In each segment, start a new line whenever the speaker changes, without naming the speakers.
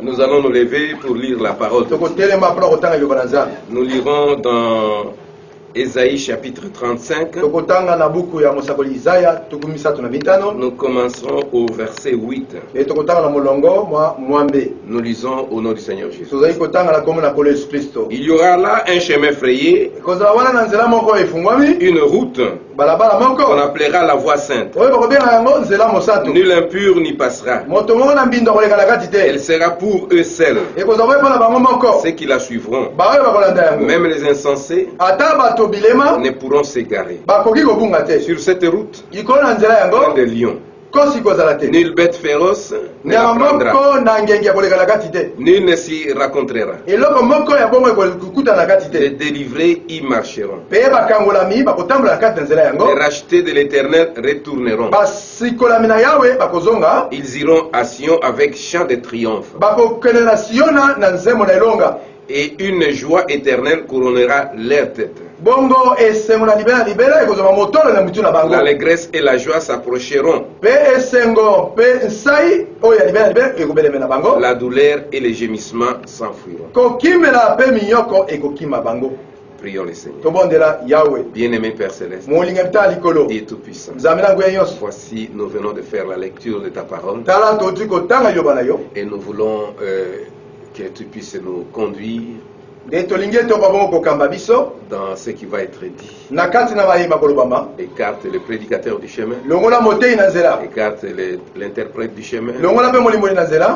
Nous allons nous lever pour lire la parole de Dieu. Nous lirons dans Ésaïe chapitre 35. Nous commencerons au verset 8. Nous lisons au nom du Seigneur Jésus. Il y aura là un chemin frayé, une route qu'on appellera la voie sainte. Nul impur n'y passera. Elle sera pour eux seuls, ceux qui la suivront. Même les insensés ne pourront s'égarer. Sur cette route, plein de lions. Nulle bête féroce ne la prendra. Nul ne s'y rencontrera. Les délivrés y marcheront. Les rachetés de l'Éternel retourneront. Ils iront à Sion avec chant de triomphe. Et une joie éternelle couronnera leur tête. L'allégresse et la joie s'approcheront. La douleur et les gémissements s'enfuiront. Prions le Seigneur. Bien-aimé Père Céleste, Dieu Tout-Puissant, voici nous venons de faire la lecture de ta parole. Et nous voulons que tu puisses nous conduire dans ce qui va être dit. Écarte le prédicateur du chemin. Écarte l'interprète du chemin.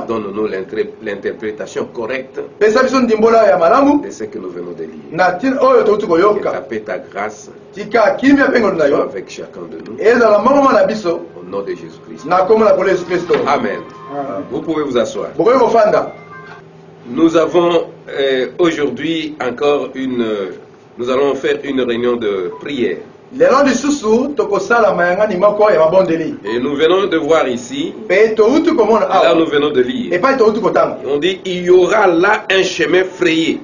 Donne-nous l'interprétation correcte de ce que nous venons de lire. Que ta paix, ta grâce soit avec chacun de nous. Au nom de Jésus-Christ. Amen. Vous pouvez vous asseoir. Nous avons aujourd'hui encore nous allons faire une réunion de prière. Et nous venons de voir ici, là nous venons de lire, on dit il y aura là un chemin frayé,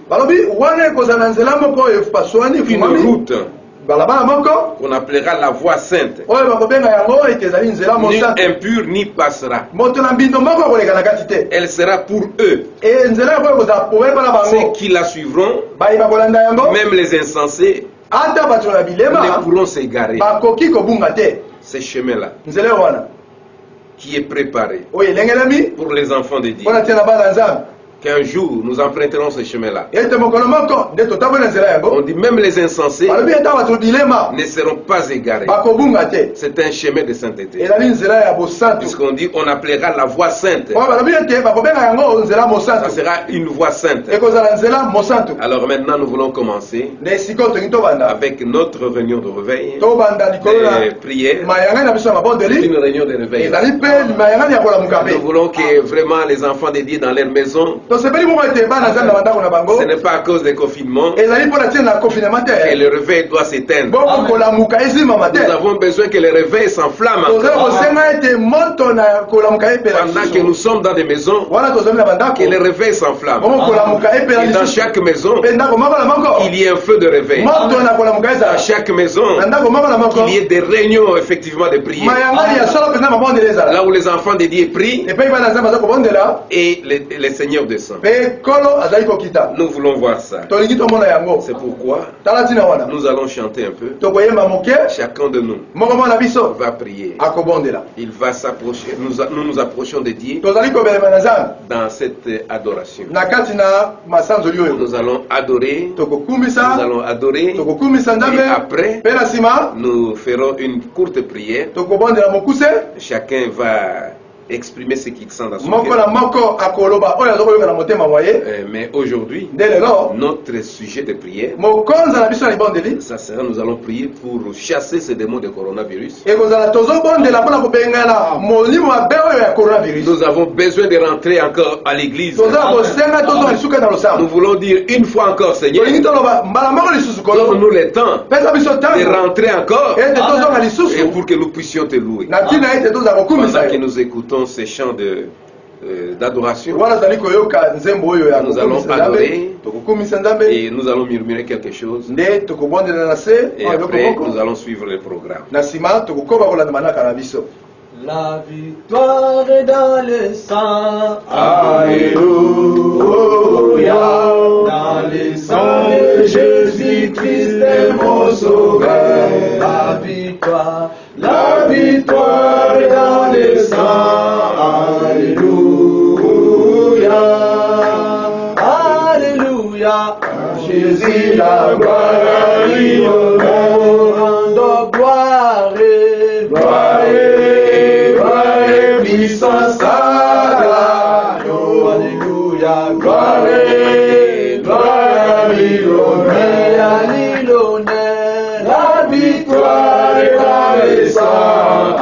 une route qu'on appellera la voie sainte. Ni impur n'y passera. Elle sera pour eux. Ceux qui la suivront, même les insensés, ne pourront s'égarer. Ce chemin-là qui est préparé pour les enfants de Dieu, qu'un jour nous emprunterons ce chemin-là. On dit même les insensés ne seront pas égarés. C'est un chemin de sainteté. Puisqu'on dit on appellera la voie sainte. Ça sera une voie sainte. Alors maintenant nous voulons commencer avec notre réunion de réveil, de prière. C'est une réunion de réveil. Nous voulons que vraiment les enfants de Dieu dans leur maison, ce n'est pas à cause des confinements que le réveil doit s'éteindre. Nous avons besoin que le réveil s'enflamme. Pendant que nous sommes dans des maisons, que le réveil s'enflamme. Et dans chaque maison, il y a un feu de réveil. Dans chaque maison, il y a des réunions effectivement de prière. Là où les enfants de Dieu prient et les seigneurs descendent. Nous voulons voir ça. C'est pourquoi nous allons chanter un peu. Chacun de nous va prier. Il va s'approcher. Nous nous approchons de Dieu dans cette adoration. Nous allons adorer. Nous allons adorer. Et après, nous ferons une courte prière. Chacun va exprimer ce qu'il sent dans son cœur. Mais aujourd'hui, notre sujet de prière, ça sera, nous allons prier pour chasser ces démons de coronavirus. Nous avons besoin de rentrer encore à l'église. Nous voulons dire une fois encore, Seigneur, donne-nous le temps de rentrer encore et pour que nous puissions te louer. Pendant que nous écoutons ces chants d'adoration, nous allons adorer et nous allons murmurer quelque chose et après nous allons suivre le programme.
La victoire est dans le sang.
Alléluia. Dans le sang de Jésus-Christ est mon sauveur.
La victoire
est dans le sang. Alléluia.
Alléluia.
Jésus, la gloire à lui,
Rendons gloire
gloire, puissance à l'agneau.
Alléluia.
Gloire à lui,
l'honneur.
la victoire est dans le sang.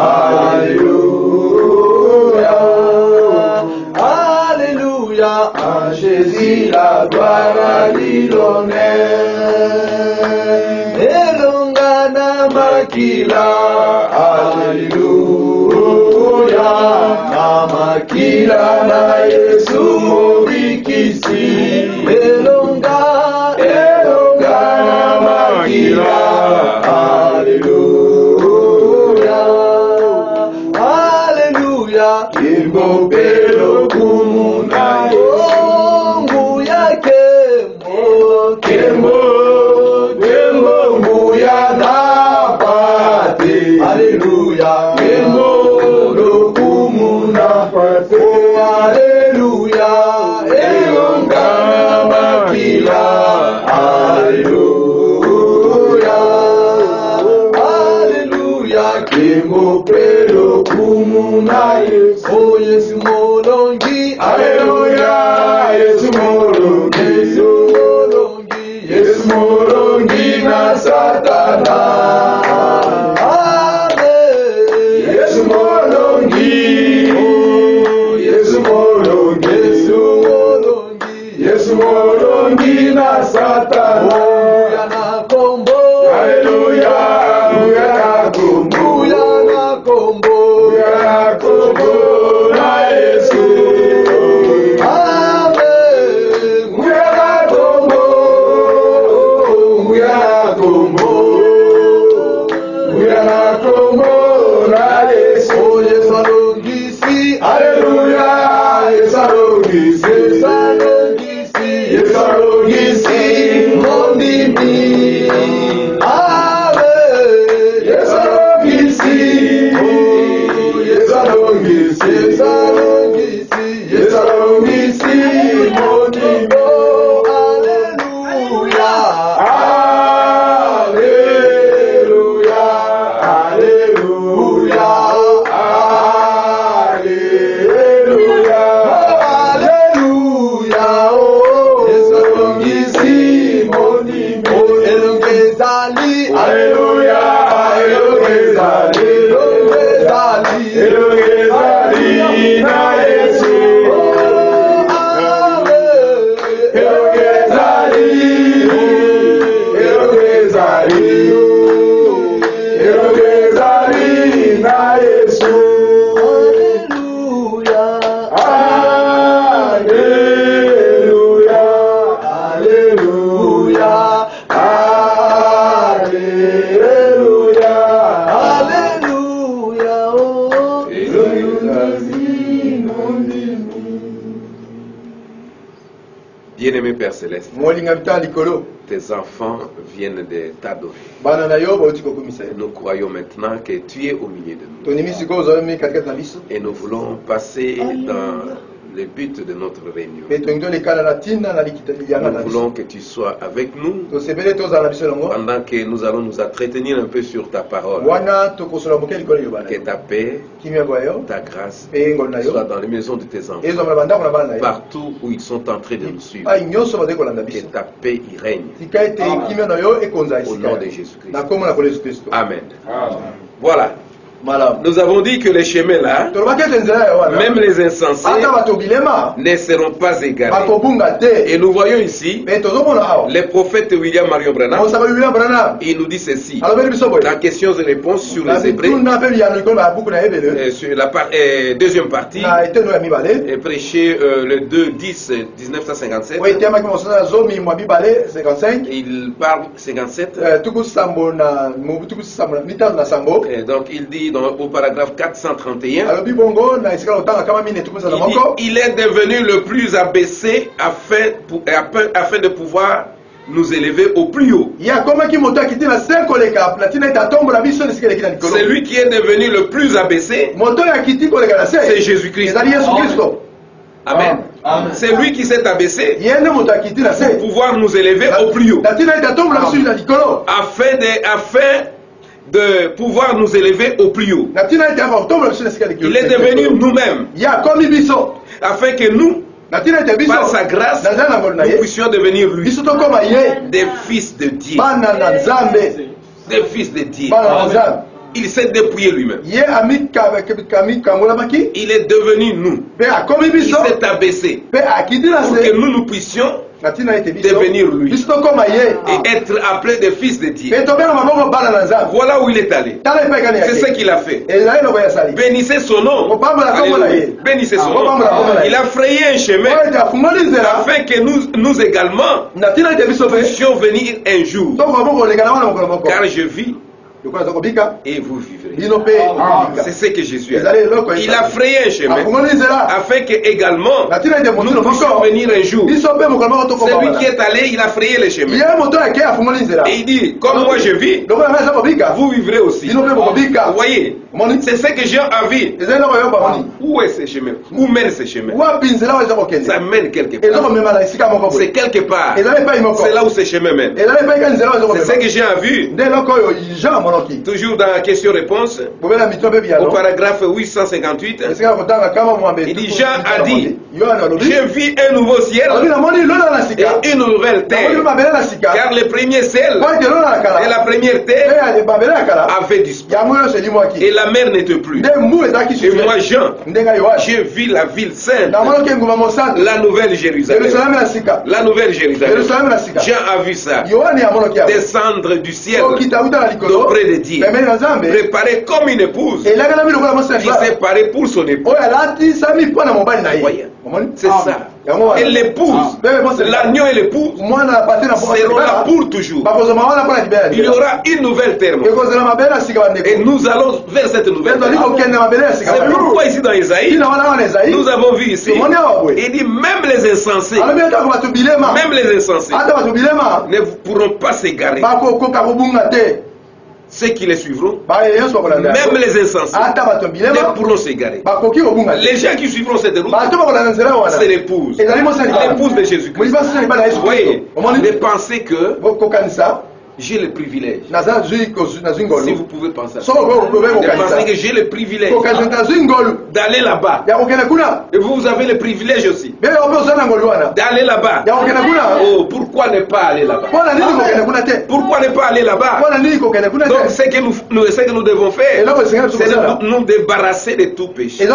Alléluia.
Alléluia.
À Jésus, la gloire à lui, l'honneur.
Elongana
Makila, Alléluia. Makila na Yesu mobikisi.
Elonga
Makila, Alléluia.
Alléluia.
Kimbopelo kumuna
Mungu yake
Kembo muya napate.
Alléluia.
Kembo kumuna pate.
Alléluia.
Elonga makila. Alléluia.
Alléluia.
Kembo pelo kumuna Yesu.
Oh Yesu molongi.
Alléluia. Yesu molongi. Yesu molongi na Satana.
Amen.
Yesu molongi. Yesu molongi. Yesu molongi na Satana.
Uya na kombo.
Alléluia. Uya na kombo.
Uya na kombo.
Uya na kombo na Yesu.
Amen.
Uya na kombo. Uya na kombo. Uya na kombo na Yesu.
Oh Yesu alongisi.
Alléluia. Yesu alongisi. Yesu alongisi. Mondimi.
Amen.
Yesu alongisi. Yesu alongisi. Yesu alongisi. Mondimi.
Oh, Alléluia.
Alléluia. Alléluia. Alléluia.
Alléluia. Oh,
Yesu alongisi. Mondimi.
elongezali.
Alléluia. Elongezali. Elongezali na Yesu. Elongezali. Elongezali. Elongezali na Yesu.
Alléluia.
Alléluia. Alléluia. Alléluia.
Alléluia. Oh.
Bien-aimé Père Céleste, tes enfants viennent de t'adorer. Nous croyons maintenant que tu es au milieu de nous. Et nous voulons passer dans le but de notre réunion. Nous voulons que tu sois avec nous pendant que nous allons nous entretenir un peu sur ta parole. Que ta paix, ta grâce soit dans les maisons de tes enfants, partout où ils sont en train de nous suivre. Que ta paix y règne. Au nom de Jésus-Christ. Amen. Voilà. Nous avons dit que les chemins là, même les insensés, ne seront pas égarés. Et nous voyons ici, le prophète William Marion Branham, il nous dit ceci, dans questions et réponses sur les Hébreux, sur la deuxième partie, prêché le 2-10-1957, il parle 57, et donc il dit dit au paragraphe 431, il est devenu le plus abaissé afin de pouvoir nous élever au plus haut. C'est lui qui est devenu le plus abaissé. C'est Jésus-Christ. Amen. C'est lui qui s'est abaissé pour pouvoir nous élever au plus haut. Afin de pouvoir nous élever au plus haut. Il est devenu nous-mêmes. Afin que nous, par sa grâce, nous puissions devenir lui. Des fils de Dieu. Des fils de Dieu. Il s'est dépouillé lui-même. Il est devenu nous. Il s'est abaissé pour que nous puissions devenir lui et être appelés des fils de Dieu. Voilà où il est allé. C'est ce qu'il a fait. Bénissez son nom. Alléluia. Bénissez son nom. Il a frayé un chemin afin que nous également puissions venir un jour. Car je vis et vous vivrez. C'est ce que Jésus a dit. Il a frayé un chemin afin que également nous puissions venir un jour. Celui qui est allé, il a frayé le chemin. Et il dit, comme moi je vis, vous vivrez aussi. Vous voyez, c'est ce que Jean a vu. Où est ce chemin? Où mène ce chemin? Ça mène quelque part. C'est quelque part. C'est là où ce chemin mène. C'est ce que Jean a vu. Toujours dans la question-réponse, au paragraphe 858, il dit, Jean a dit, je vis un nouveau ciel et une nouvelle terre, car le premier ciel et la première terre avaient disparu et la mer n'était plus. Et moi, Jean, j'ai vu la ville sainte, la nouvelle Jérusalem. La nouvelle Jérusalem. Jean a vu ça descendre du ciel d'auprès de Dieu, préparé comme une épouse qui s'est parée pour son époux. C'est ça. Et l'épouse, l'agneau et l'épouse seront là pour toujours. Il y aura une nouvelle terre. Et nous allons vers cette nouvelle terre. C'est pourquoi ici dans Isaïe, nous avons vu ici, il dit même les insensés, ne pourront pas s'égarer. Ceux qui les suivront, même les insensés, ne pourront s'égarer. Les gens qui suivront cette route, c'est l'épouse. L'épouse de Jésus-Christ. Vous voyez, de penser que j'ai le privilège. Si vous pouvez penser à ça. De penser que j'ai le privilège d'aller là-bas. Et vous avez le privilège aussi d'aller là-bas. Oh, pourquoi ne pas aller là-bas? Pourquoi ne pas aller là-bas? Donc ce que nous devons faire, c'est de nous débarrasser de tout péché.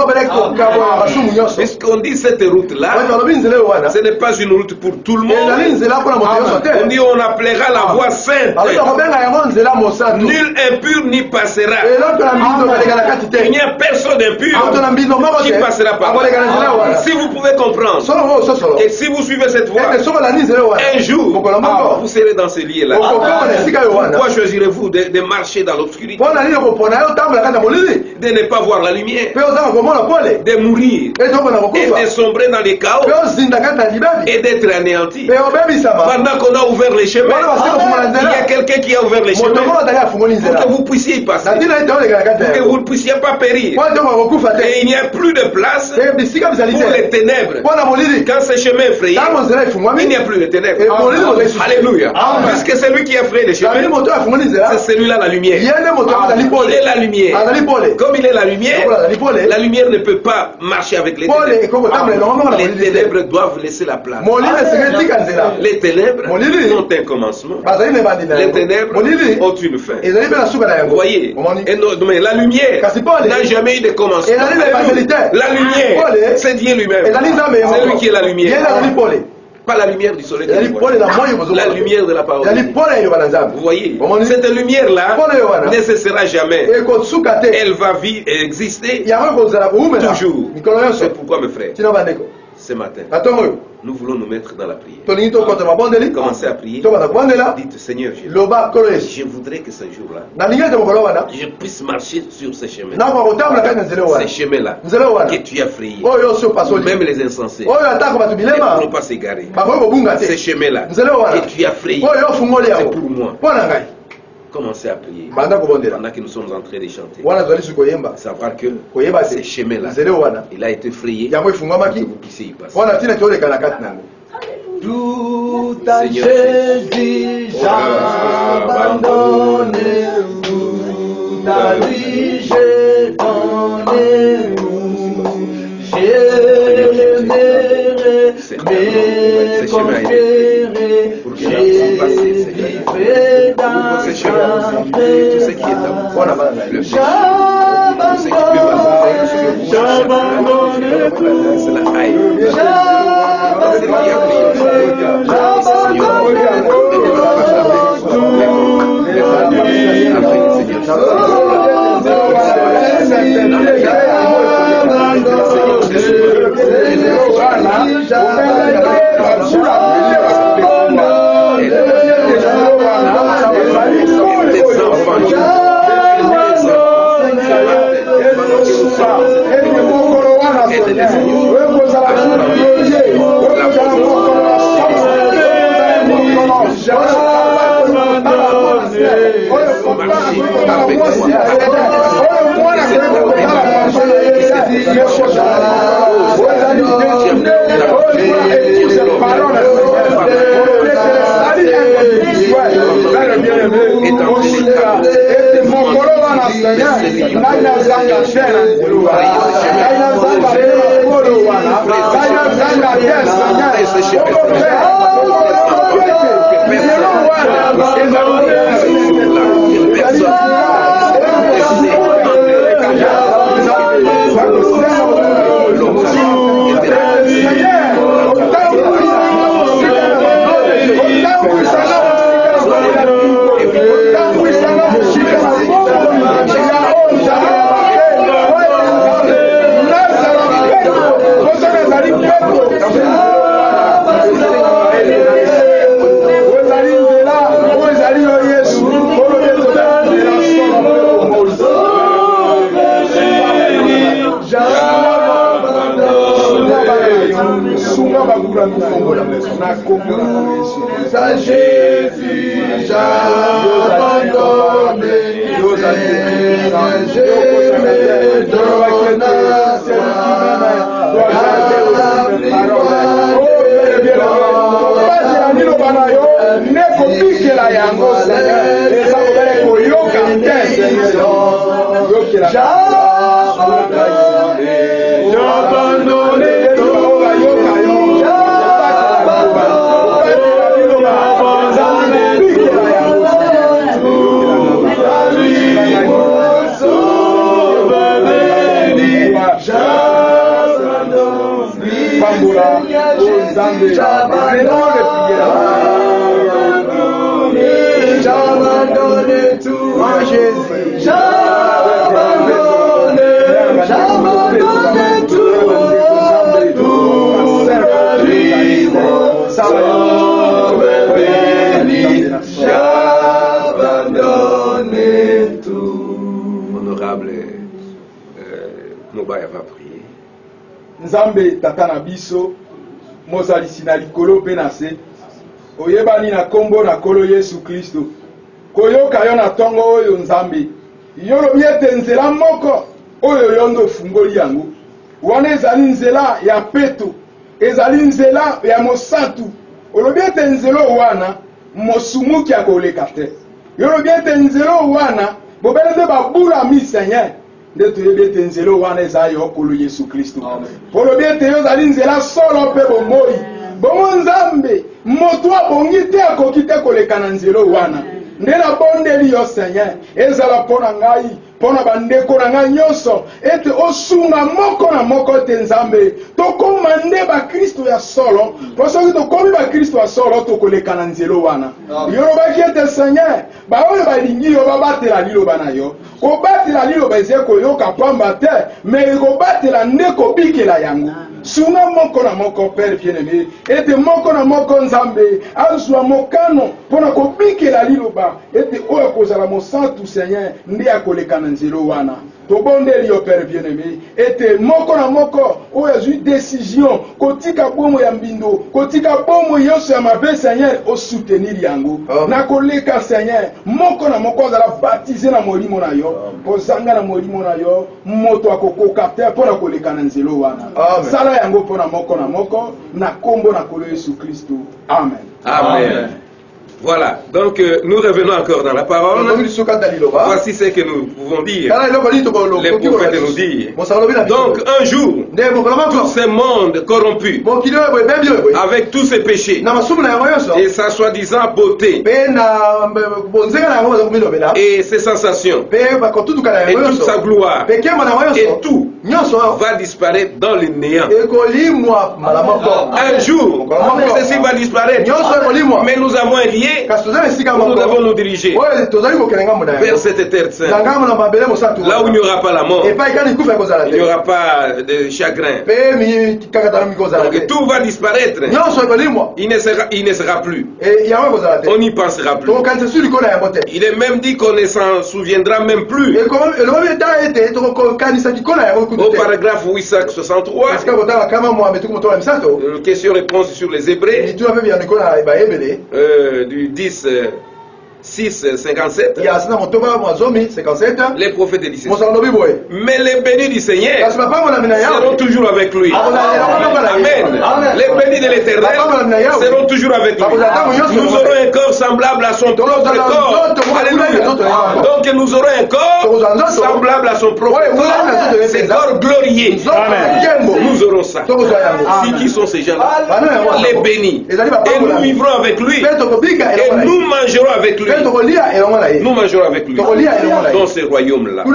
Puisqu'on dit cette route-là, ce n'est pas une route pour tout le monde. On dit on appellera la voie sainte. Nul impur n'y passera. Il n'y a personne d'impur qui passera par là. Si vous pouvez comprendre, et si vous suivez cette voie, un jour, vous serez dans ce lieu-là. Pourquoi choisirez-vous de marcher dans l'obscurité, de ne pas voir la lumière, de mourir et de sombrer dans les chaos et d'être anéanti pendant qu'on a ouvert les chemins? Il y a quelqu'un qui a ouvert les chemins pour que vous puissiez y passer, pour que vous ne puissiez pas périr. Et il n'y a plus de place pour les ténèbres. Quand ce chemin est frayé, il n'y a plus de ténèbres. Alléluia. Puisque c'est lui qui a frayé les chemins, c'est celui-là la lumière. Il est la lumière. Comme il est la lumière ne peut pas marcher avec les ténèbres. Les ténèbres doivent laisser la place. Les ténèbres ont un commencement. Les ténèbres ont une fin. Vous voyez, mais la lumière n'a jamais eu de commencement. La lumière, c'est Dieu lui-même. C'est lui qui est la lumière. Pas la lumière du soleil, la lumière de la parole. Vous voyez, cette lumière-là ne cessera jamais. Elle va vivre et exister toujours. C'est pourquoi, mes frères, ce matin, Nous voulons nous mettre dans la prière.
Commencez à prier.
Dites Seigneur Jésus, je voudrais que ce jour-là, je puisse marcher sur ces chemins. Ces chemins-là que tu as frayés. Même les insensés. Ne pourront pas s'égarer. Ces chemins-là que tu as frayés. C'est pour moi. Commencez à prier pendant que nous sommes en train de chanter. Savoir que ces chemins-là, il a été frayé pour que vous puissiez y passer.
Tout à Jésus, j'abandonne. Tout à lui, j'ai donné. Je l'aimerai, mais conférer. J'ai fait dans sa
tout ce qui est à vous. Le péché, tout ce qui peut passer,
j'abandonne tout.
c'est la haine. C'est ce qui a pris.
Nzambe tata na biso mozali sina likolo pe na se oyebani na kombo na kolo Yesu Kristo koyoka yo na tongo oyo Nzambe yo lobi ete nzela moko oyo yondo fungoli yango wana ezali nzela ya peto ezali nzela ya mosantu olobi ete nzela wana mosumuki akoleka te yo lobi ete nzela wana bobele nde babula mi Seigneur nde toyebi ete nzela wana eza yo kolo Yesu Kristo olobi ete yo ezali nzela solo mpe bomoi bongo Nzambe moto abongi te akoki te koleka na nzela wana nde nabondeli yo Seigneur ezala mpo na ngai mpo na bandeko na ngai nyonso ete osunga moko na moko ete Nzambe tokoma nde bakristo ya solo po soki tokomi bakristo ya solo tokoleka na nzela wana yolobaki ete Seigneur baoyo balingi yo babatela liloba na yo kobatela liloba eze koyoka pamba te me kobatela nde kobikela yango sunga moko na moko Père bien-aimé ete moko na moko nzambe azwa mokano pona kobikela liloba ete oyo kozala mosantu Seigneur nde akoleka na nzelo wana tobondeli yo Père bien-aimé ete moko na moko oyo azwi décision kotika bomo ya mbindo kotika bomo yoso ya mabe Seigneur o soutenir yango na koleka Seigneur moko na moko azala baptisé na molimo na yo kozanga na molimo na yo moto akokoka te pona koleka na nzelo wana sala yango pona moko na moko na kombo na kolo Yesu Kristo amen.
Amen. Voilà, donc nous revenons encore dans la parole. Voici ce que nous pouvons dire. Les prophètes nous disent. Donc un jour, tout ce monde corrompu, avec tous ses péchés, et sa soi-disant beauté, et ses sensations, et toute sa gloire, et tout va disparaître dans le néant. Un jour, ceci va disparaître, mais nous avons un lien. Nous devons nous diriger vers cette terre sainte, là où il n'y aura pas la mort, il n'y aura pas de chagrin. Donc, tout va disparaître. Il ne sera plus. On n'y pensera plus. Il est même dit qu'on ne s'en souviendra même plus. Au paragraphe 863, question-réponse sur les Hébreux, du 10, 6, 57, les prophètes disent mais les bénis du Seigneur seront toujours avec lui. Amen. Les bénis de l'Éternel seront toujours avec lui. Nous aurons un corps semblable à son propre corps. Alléluia. Donc nous aurons un corps semblable à son propre corps. C'est corps glorieux. Nous aurons ça. Qui sont ces gens-là? Les bénis. Et nous vivrons avec lui. Et nous mangerons avec lui. Nous mangerons avec lui dans ce royaume-là.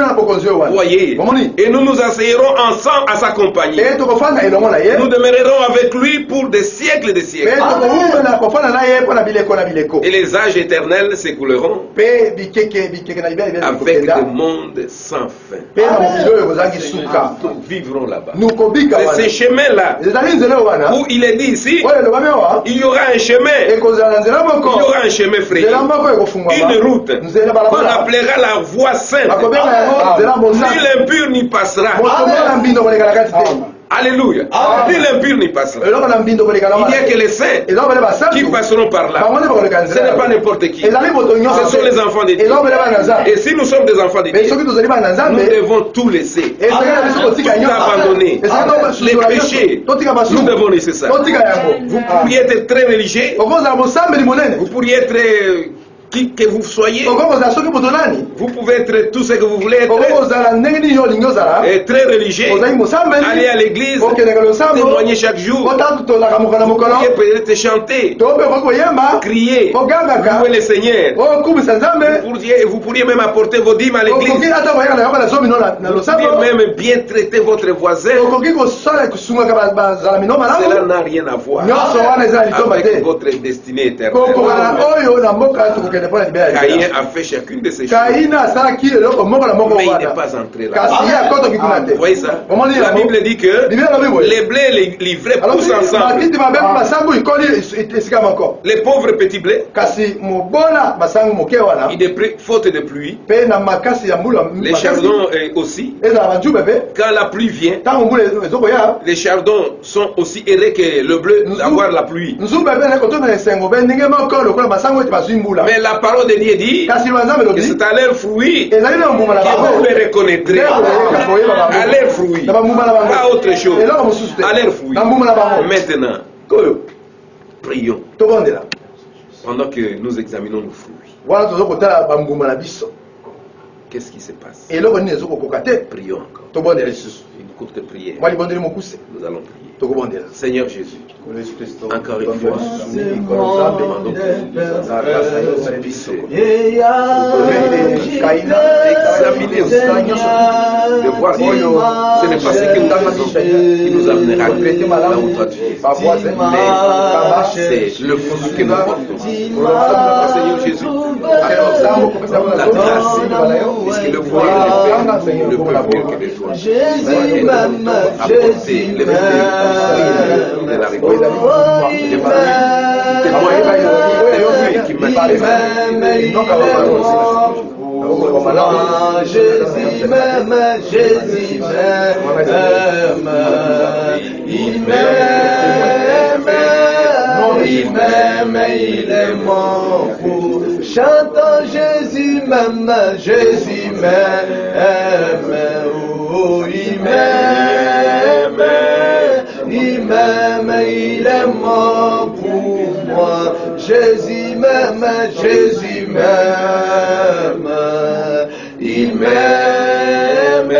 Voyez. Et nous nous asseyerons ensemble à sa compagnie. Nous demeurerons avec lui pour des siècles et des siècles. Et les âges éternels s'écouleront avec des mondes sans fin. Nous vivrons là-bas. C'est ces chemins-là où il est dit ici, il y aura un chemin. Il y aura un chemin frayé. Une route qu'on appellera la voie sainte. Ni l'impur n'y passera. Alléluia. Ni l'impur n'y passera. Il n'y a que les saints qui passeront par là. Ce n'est pas n'importe qui. Ce sont les enfants de Dieu. Et si nous sommes des enfants de Dieu, nous devons tout laisser, tout abandonner. Les péchés, nous devons laisser ça. Vous pourriez être très religieux. Vous pourriez être qui que vous soyez, vous pouvez être tout ce que vous voulez être, et très religieux, aller à l'église, témoigner chaque jour, vous pourriez peut-être chanter, crier, louer le Seigneur, vous pourriez même apporter vos dîmes à l'église, vous pourriez même bien traiter votre voisin. Cela n'a rien à voir avec votre destinée éternelle. Caïn a fait chacune de ces choses, mais il n'est pas entré là. Vous voyez ça? La Bible dit que les blés et les vrais poussent ensemble. Les pauvres petits blés, il est pris faute de pluie. Les chardons aussi. Quand la pluie vient, les chardons sont aussi errés que le bleu d'avoir la pluie. Mais la parole de Dieu dit que c'est à leur fruit que vous les reconnaîtrez. À leur fruit. Pas autre chose. À leur fruit. Maintenant, prions. Pendant que nous examinons nos fruits. Qu'est-ce qui se passe? Prions encore. Une courte prière. Nous allons prier. Seigneur Jésus, encore une fois, nous demandons de voir que ce n'est pas ce que nous faisons qui nous amènera là où toi tu es, mais c'est le fruit que nous portons. Seigneur Jésus, accorde la grâce, puisque le foyer ne peut mieux que de toi. Apporter les fruits de la récolte. Qui Jésus m'aime, Jésus m'aime, il m'aime, il m'aime, il est mort pour. Chantant Jésus m'aime, Jésus m'aime, oh il m'aime, il m'aime, il est mort pour moi. Jésus m'aime, Jésus m'aime, il m'aime,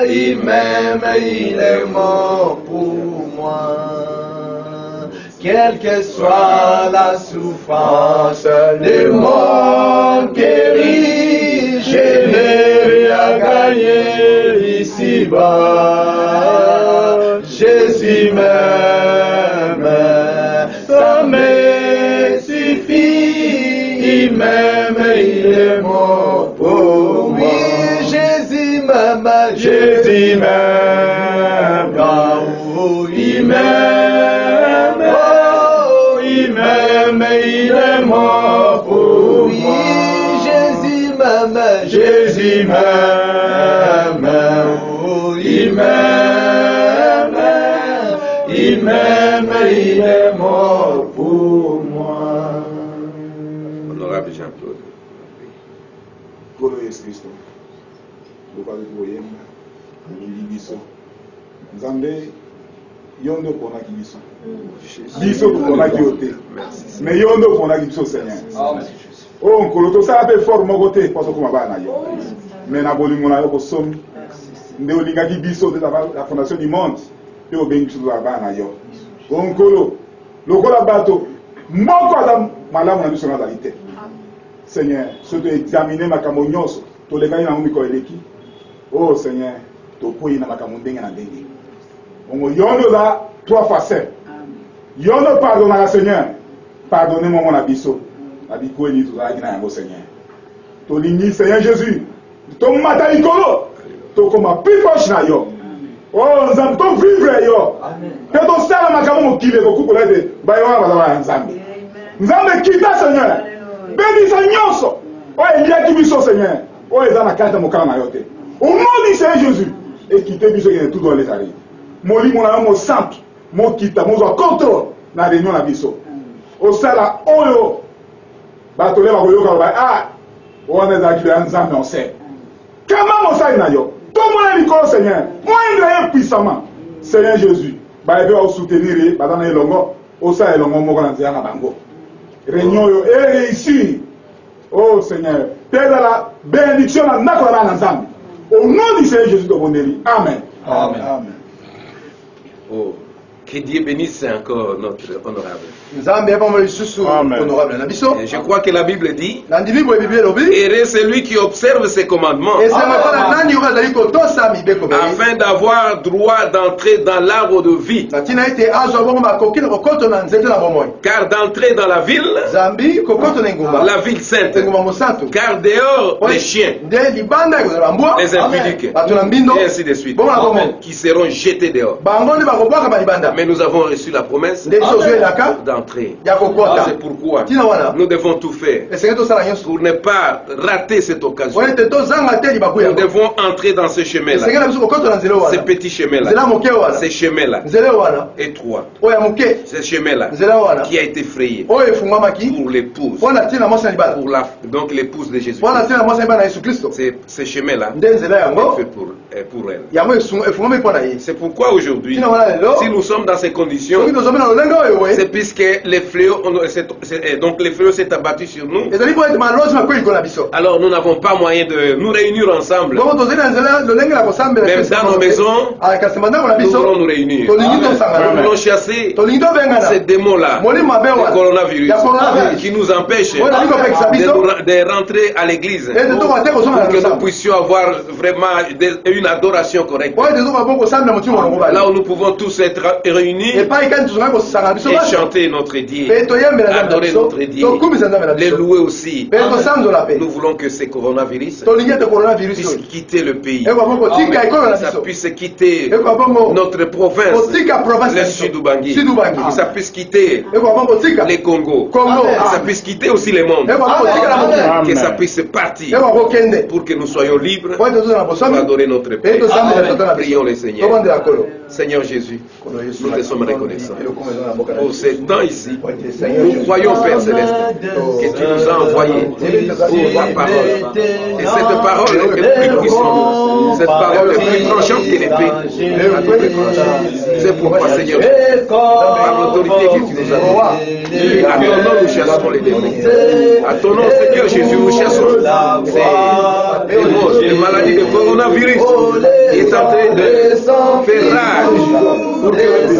il m'aime, il est mort pour moi. Quelle que soit la souffrance, le monde guérit, je n'ai rien à gagner ici-bas. Jésus m'aime, ça me suffit, il m'aime, il est mort pour moi. Oui, Jésus m'aime, Jésus m'aime, oh, il m'aime, oh, il m'aime, il est mort pour moi. Oui, Jésus m'aime, Jésus m'aime, oh, il m'aime, il m'aime, il est mort pour moi. Honorable Jean-Claude.
Kolo Yesu Kristo. Lokali koyemba. Libiso. Nzambe yondo ponaki biso. Biso ponaki yote. Mais yondo ponaki biso Seigneur. Oh nkolo to sala pe fort moko te parce que maba na yo. Mais na bolingo na yo ko somi. Nde olingaki biso de la fondation du monde. Pe obengi biso la ba na yo. Oh nkolo lokola bato moko adam malamu na biso na dalite. Seigneur, surtout examiner makambo nyonso, to lekani na mumiko eleki. Oh Seigneur, to koyi na makambo ndenge na ndenge. Ongo yondo za trois facettes. Yondo pardonne Seigneur. Pardonnez-moi mon abisso. Abiko ni to za gina yango Seigneur. To lingi Seigneur Jésus. To mata ikolo. To koma pifosh na yo. Oh, nzambe to vivre yo. Pe to sala makambo mokile ko kukola de bayo ba ba nzambe. Nzambe kita Seigneur. Bénissez nyonso. Oh, il y a qui biso Seigneur. Oh, ils ont la carte mon clan na yote. Au nom du Seigneur Jésus. Et quitter biso qui est tout dans les arrêts. Moli mon amo simple. Mon kita, mon contrôle na réunion na biso. Au sala oyo. Ba tole ba koyo ka ba ah. On est aquí en nzambe on sait. Comment mon sai na yo? Tout mon école Seigneur. Moi il est puissamment. Seigneur Jésus. Ba ebe au soutenir ba dans elongo. Au sa elongo mo kana nzia na bango. Réunion est réussie. Oh Seigneur, Père de la bénédiction à Nakola Nzambi. Au nom du Seigneur Jésus de Boneli. Amen.
Amen. Amen. Oh, que Dieu bénisse encore notre honorable. Je crois que la Bible dit heureux celui qui observe ses commandements afin d'avoir droit d'entrer dans l'arbre de vie. Car d'entrer dans la ville sainte, car dehors les chiens, les impudiques, et ainsi de suite, qui seront jetés dehors. Mais nous avons reçu la promesse d'entrer. C'est pourquoi nous devons tout faire pour ne pas rater cette occasion. Nous devons entrer dans ce chemin-là, ce petit chemin-là, ce chemin-là étroit, ce chemin-là qui a été frayé pour l'épouse, donc l'épouse de Jésus. C'est ce chemin-là fait pour elle. C'est pourquoi aujourd'hui, si nous sommes sommes dans ces conditions, c'est puisque les fléaux, donc les fléaux s'est abattu sur nous. Alors nous n'avons pas moyen de nous réunir ensemble. Même dans nos maisons, nous voulons nous réunir. Nous voulons chasser ces démons-là, le coronavirus, qui nous empêchent de rentrer à l'église pour que nous puissions avoir vraiment une adoration correcte. Là où nous pouvons tous être réunis et chanter notre Dieu, adorer notre Dieu, les louer aussi. Nous voulons que ces coronavirus puissent quitter le pays, ça puisse quitter notre province, le Sud-Ubangi, que ça puisse quitter les Congo, que ça puisse quitter aussi les mondes, que ça puisse partir pour que nous soyons libres pour adorer notre Père. Prions le Seigneur. Seigneur Jésus, nous te sommes reconnaissants pour ces temps ici. Nous croyons, Père Céleste, que tu nous as envoyés pour ta parole. Et cette parole est plus puissante, cette parole est plus tranchante que l'épée. C'est pourquoi, Seigneur, par l'autorité que tu nous as donnée, à ton nom nous chassons les démons. À ton nom, Seigneur Jésus, nous chassons ces démons, les maladies de coronavirus qui est en train de faire rage pour que le peuple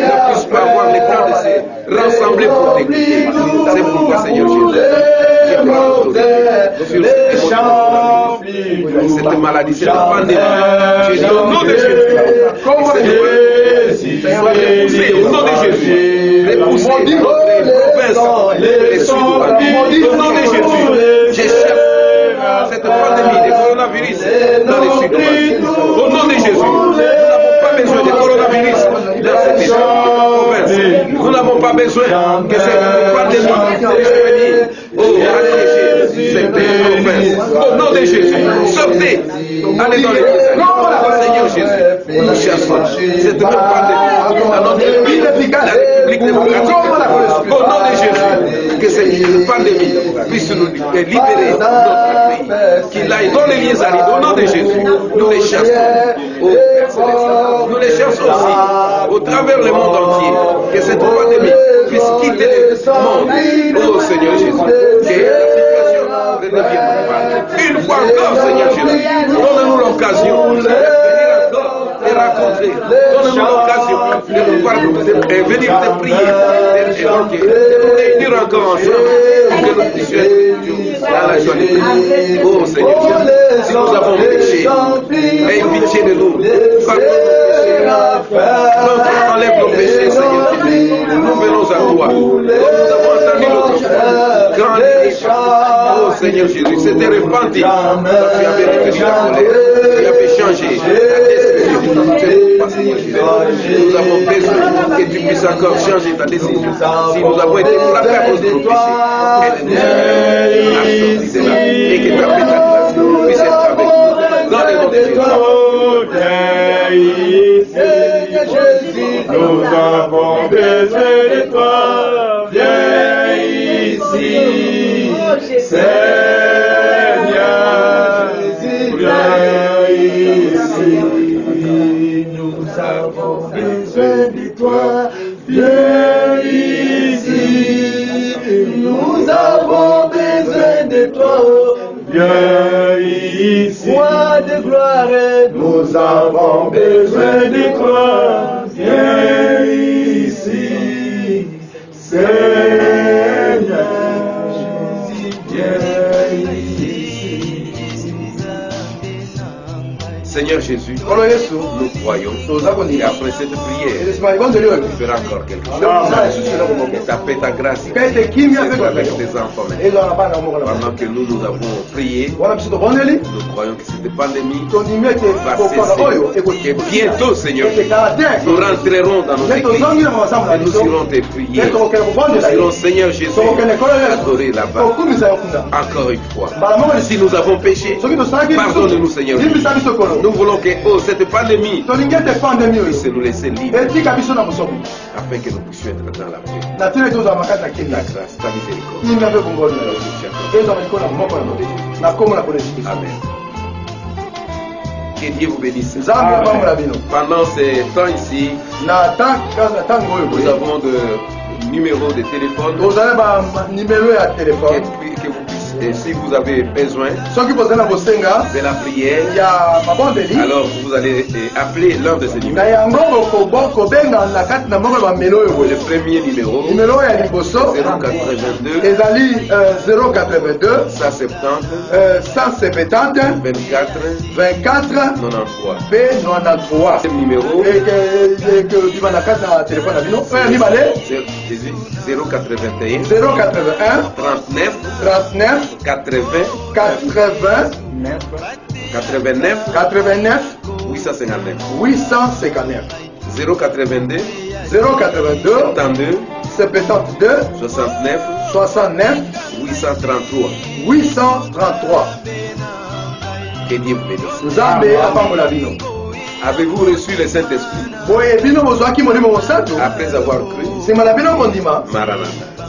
ne puisse pas avoir le temps de se rassembler pour t'écouter. C'est pourquoi, Seigneur Jésus, je prends l'autorité sur cette maladie, cette pandémie. Je dis au nom de Jésus, repoussez au nom de Jésus, repoussez notre province, les Sud-Ubangi. Au nom de Jésus, je chasse cette pandémie de coronavirus dans les Sud-Ubangi. Au nom de Jésus, nous n'avons pas besoin de coronavirus dans cette province. Nous n'avons pas besoin que cette pandémie puisse venir alléger cette province. Au nom de Jésus, sortez, allez dans les Seigneur Jésus, nous chassons cette pandémie dans notre pays, la République démocratique. Au nom de Jésus, que cette pandémie puisse nous libérer notre pays, qu'il aille dans les liens arides. Au nom de Jésus, nous les chassons. Nous les chassons aussi au travers le monde entier. Que cette pandémie puisse quitter le monde. Oh Seigneur Jésus, que la situation ne devienne pas. Une fois encore, Seigneur Jésus, donne-nous l'occasion de venir encore et raconter. Donne-nous l'occasion de pouvoir venir te prier, de nous réunir encore ensemble pour que nous puissions être dans la joie de Dieu. Oh Seigneur Jésus, si nous avons péché, aie pitié de nous. Pardonne nos péchés. Enlève nos péchés, Seigneur Jésus. Nous venons à toi. Nous avons entendu notre foi. Grand péché. Oh Seigneur Jésus, c'était repenti. Tu avais retenu ta colère. Tu avais changé. Nous avons besoin que tu puisses encore changer ta décision. Si nous avons été frappés à cause de nos péchés, aide-nous à sortir de là et que ta paix, ta grâce puisse être avec nous. Dans le nom de Jésus.
Nous avons besoin de toi. Viens ici, Seigneur. Viens ici. Nous avons besoin de toi. Viens ici. Nous avons besoin de toi. Viens ici. Roi de gloire, nous avons besoin de toi. Viens ici, Seigneur. Viens ici.
Seigneur Jésus, nous croyons. Et après cette prière, tu feras encore quelque chose. Et ta paix, ta grâce, c'est avec tes enfants. Pendant que nous avons prié, nous croyons que cette pandémie va cesser. Que bientôt, Seigneur Jésus, nous rentrerons dans nos églises et nous irons te prier. Nous irons, Seigneur Jésus, adorer là-bas. Encore une fois. Si nous avons péché, pardonne-nous, Seigneur Jésus. Nous voulons que cette pandémie puisse nous laisser libres afin que nous puissions être dans la paix. Ta grâce, ta miséricorde. Amen. Que Dieu vous bénisse. Pendant ces temps ici, nous avons de numéros de téléphone. Et si vous avez besoin de la prière, alors vous allez appeler l'un de ces numéros. Le premier numéro, 082 170 24 93. Ce numéro 081 39 80 89 859 082 72 69 833. Que Dieu vous bénisse. Avez-vous reçu le Saint-Esprit après avoir cru? Maranatha.